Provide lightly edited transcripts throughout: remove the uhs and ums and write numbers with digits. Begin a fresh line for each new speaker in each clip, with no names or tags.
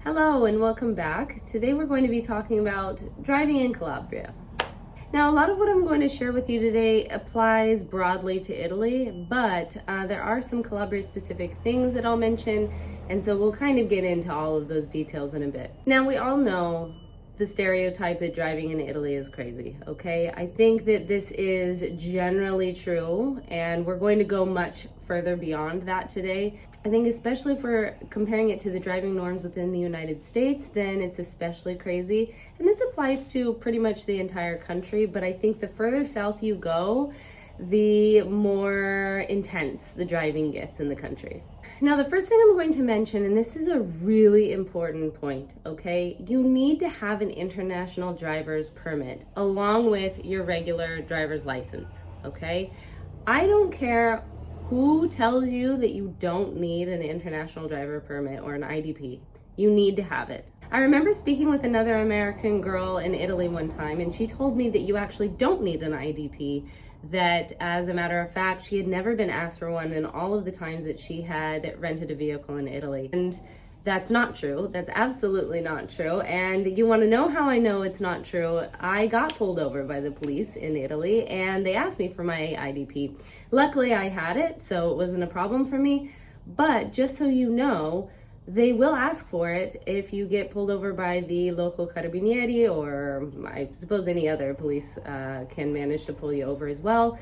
Hello and welcome back. Today we're going to be talking about driving in Calabria. Now, a lot of what I'm going to share with you today applies broadly to Italy, but there are some Calabria specific things that I'll mention, and so we'll kind of get into all of those details in a bit. Now, we all know the stereotype that driving in Italy is crazy, okay? I think that this is generally true, and we're going to go much further beyond that today. I think especially if we're comparing it to the driving norms within the United States, then it's especially crazy. And this applies to pretty much the entire country, but I think the further south you go, the more intense the driving gets in the country. Now, the first thing I'm going to mention, and this is a really important point, okay? You need to have an international driver's permit along with your regular driver's license, okay? I don't care who tells you that you don't need an international driver permit or an IDP. You need to have it. I remember speaking with another American girl in Italy one time, and she told me that you actually don't need an IDP, that as a matter of fact, she had never been asked for one in all of the times that she had rented a vehicle in Italy. And that's not true. That's absolutely not true. And you want to know how I know it's not true? I got pulled over by the police in Italy and they asked me for my IDP. Luckily, I had it, so it wasn't a problem for me. But just so you know, they will ask for it if you get pulled over by the local carabinieri, or I suppose any other police can manage to pull you over as well.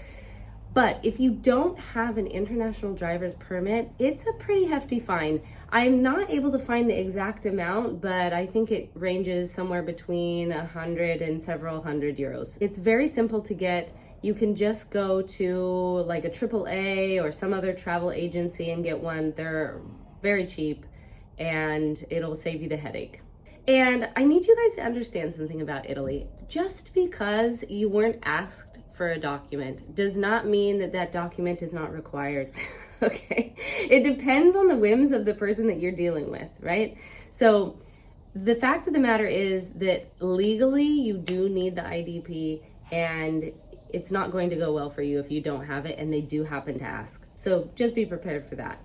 But if you don't have an international driver's permit, it's a pretty hefty fine. I'm not able to find the exact amount, but I think it ranges somewhere between 100 and several hundred euros. It's very simple to get. You can just go to like a AAA or some other travel agency and get one. They're very cheap, and it'll save you the headache. And I need you guys to understand something about Italy. Just because you weren't asked for a document does not mean that that document is not required, okay? It depends on the whims of the person that you're dealing with, right? So the fact of the matter is that legally you do need the IDP, and it's not going to go well for you if you don't have it, and they do happen to ask. So just be prepared for that.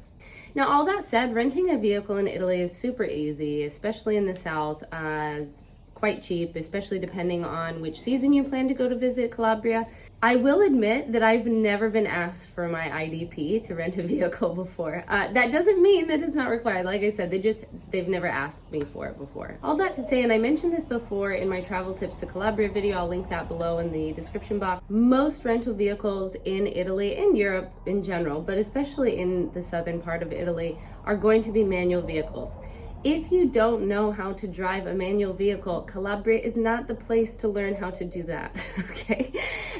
Now, all that said, renting a vehicle in Italy is super easy, especially in the south. It's quite cheap, especially depending on which season you plan to go to visit Calabria. I will admit that I've never been asked for my IDP to rent a vehicle before. That doesn't mean that it's not required. Like I said, they've never asked me for it before. All that to say, and I mentioned this before in my travel tips to Calabria video, I'll link that below in the description box. Most rental vehicles in Italy and Europe in general, but especially in the southern part of Italy, are going to be manual vehicles. If you don't know how to drive a manual vehicle, Calabria is not the place to learn how to do that, okay?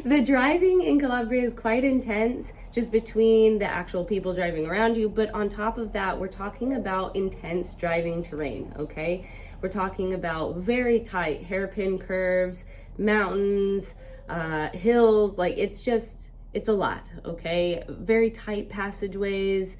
The driving in Calabria is quite intense, just between the actual people driving around you, but on top of that, we're talking about intense driving terrain, okay? We're talking about very tight hairpin curves, mountains, hills, like it's a lot, okay? Very tight passageways.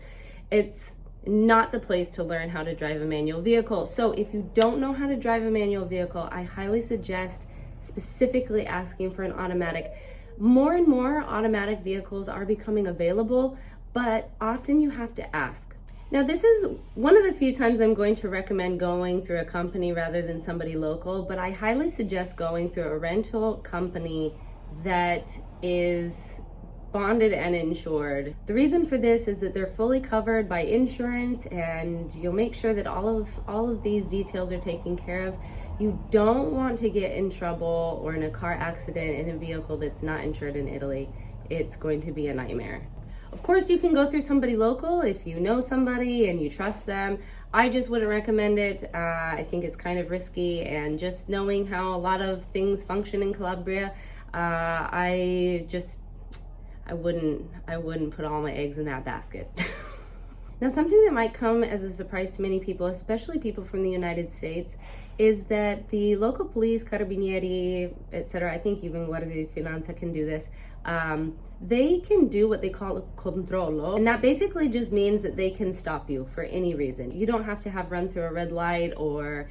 It's not the place to learn how to drive a manual vehicle. So if you don't know how to drive a manual vehicle, I highly suggest specifically asking for an automatic. More and more automatic vehicles are becoming available, but often you have to ask. Now, this is one of the few times I'm going to recommend going through a company rather than somebody local, but I highly suggest going through a rental company that is bonded and insured. The reason for this is that they're fully covered by insurance, and you'll make sure that all of these details are taken care of. You don't want to get in trouble or in a car accident in a vehicle that's not insured in Italy. It's going to be a nightmare. Of course, you can go through somebody local if you know somebody and you trust them. I just wouldn't recommend it. I think it's kind of risky, and just knowing how a lot of things function in Calabria, I wouldn't put all my eggs in that basket. Now, something that might come as a surprise to many people, especially people from the United States, is that the local police, carabinieri, etc., I think even Guardia di Finanza can do this, they can do what they call a controllo, and that basically just means that they can stop you for any reason. You don't have to have run through a red light, or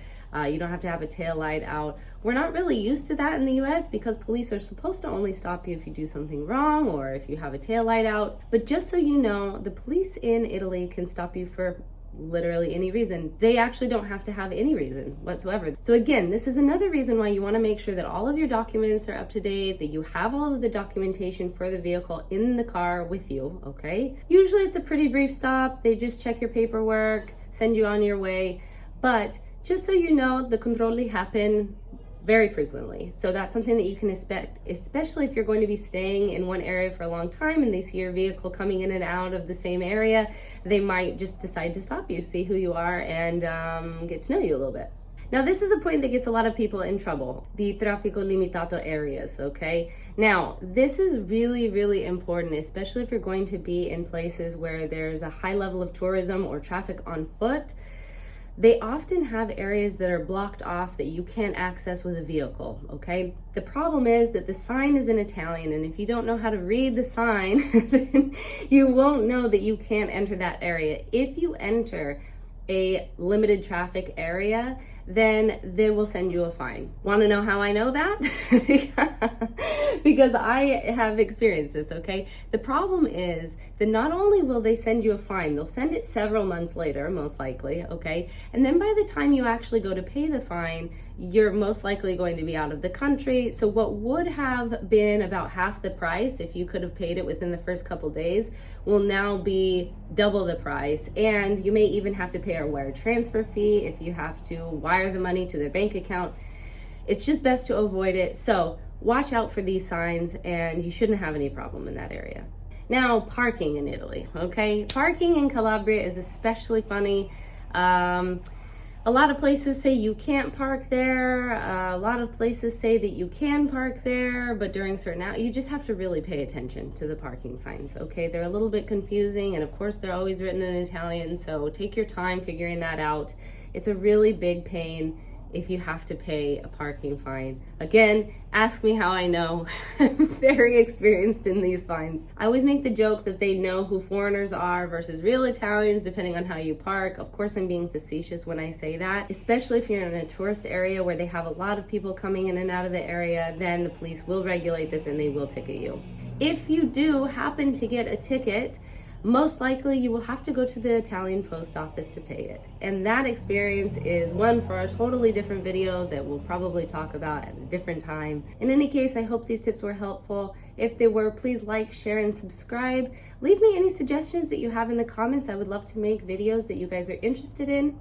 you don't have to have a tail light out. We're not really used to that in the US because police are supposed to only stop you if you do something wrong or if you have a tail light out. But just so you know, the police in Italy can stop you for literally any reason. They actually don't have to have any reason whatsoever. So again, this is another reason why you want to make sure that all of your documents are up to date, that you have all of the documentation for the vehicle in the car with you, okay? Usually it's a pretty brief stop. They just check your paperwork, send you on your way. But just so you know, the controlli happen very frequently. So that's something that you can expect, especially if you're going to be staying in one area for a long time and they see your vehicle coming in and out of the same area. They might just decide to stop you, see who you are, and get to know you a little bit. Now, this is a point that gets a lot of people in trouble, the Traffico Limitato areas, okay? Now, this is really, really important, especially if you're going to be in places where there's a high level of tourism or traffic on foot. They often have areas that are blocked off that you can't access with a vehicle, okay? The problem is that the sign is in Italian, and if you don't know how to read the sign, then you won't know that you can't enter that area. If you enter a limited traffic area, then they will send you a fine. Want to know how I know that? Because I have experienced this, okay? The problem is that not only will they send you a fine, they'll send it several months later, most likely, okay? And then by the time you actually go to pay the fine, you're most likely going to be out of the country. So what would have been about half the price if you could have paid it within the first couple days will now be double the price. And you may even have to pay a wire transfer fee if you have to wire the money to their bank account. It's just best to avoid it. So watch out for these signs and you shouldn't have any problem in that area. Now, parking in Italy, okay? Parking in Calabria is especially funny. A lot of places say you can't park there. A lot of places say that you can park there, but during certain hours, you just have to really pay attention to the parking signs, okay? They're a little bit confusing, and of course, they're always written in Italian, so take your time figuring that out. It's a really big pain if you have to pay a parking fine. Again, ask me how I know. I'm very experienced in these fines. I always make the joke that they know who foreigners are versus real Italians, depending on how you park. Of course, I'm being facetious when I say that, especially if you're in a tourist area where they have a lot of people coming in and out of the area, then the police will regulate this and they will ticket you. If you do happen to get a ticket, most likely you will have to go to the Italian post office to pay it. And that experience is one for a totally different video that we'll probably talk about at a different time. In any case, I hope these tips were helpful. If they were, please like, share, and subscribe. Leave me any suggestions that you have in the comments. I would love to make videos that you guys are interested in.